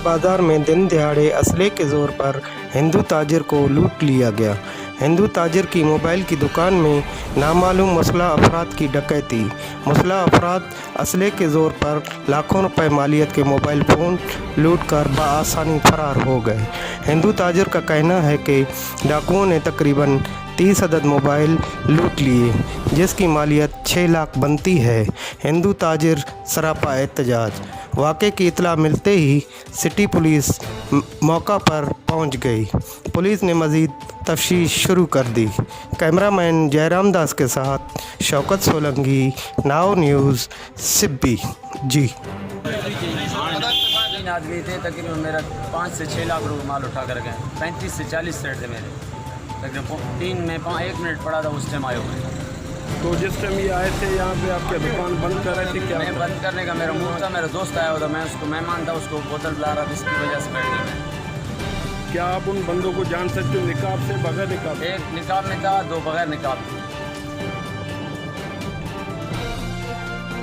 बाजार में दिन दिहाड़े असले के जोर पर हिंदू ताजिर को लूट लिया गया। हिंदू ताजिर की मोबाइल की दुकान में नामालूम मुसल्लह अफराद की डकैती। मुसल्लह अफराद असले के जोर पर लाखों रुपए मालियत के मोबाइल फ़ोन लूट कर बआसानी फरार हो गए। हिंदू ताजिर का कहना है कि डाकुओं ने तकरीबन 30 अदद मोबाइल लूट लिए, जिसकी मालियत 6 लाख बनती है। हिंदू ताजिर सरापा एहतजाज। वाक़े की इतला मिलते ही सिटी पुलिस मौका पर पहुंच गई। पुलिस ने मज़ीद तफ्तीश शुरू कर दी। कैमरामैन जयराम दास के साथ शौकत सोलंकी, नाव न्यूज़, सिब्बी। जी तीन आदमी थे, तकरीबन मेरा 5 से 6 लाख रुपए माल उठा कर गए। 35 से 40 सेट थे मेरे, तकरीबन 1 मिनट पड़ा था उस टाइम आए हुए। तो जिस टाइम ये आए थे यहाँ पे आपके दुकान बंद कर रहे थे क्या? मैं बंद करने का मेरा मूड था, मेरा दोस्त आया हुआ था, मैं उसको मेहमान था, उसको बोतल पिला रहा था, इसकी वजह से बैठ गया मैं। क्या आप उन बंदों को जान सकते हो, निकाब से बगैर निकाब? एक निकाब में था, 2 बगैर निकाब थे।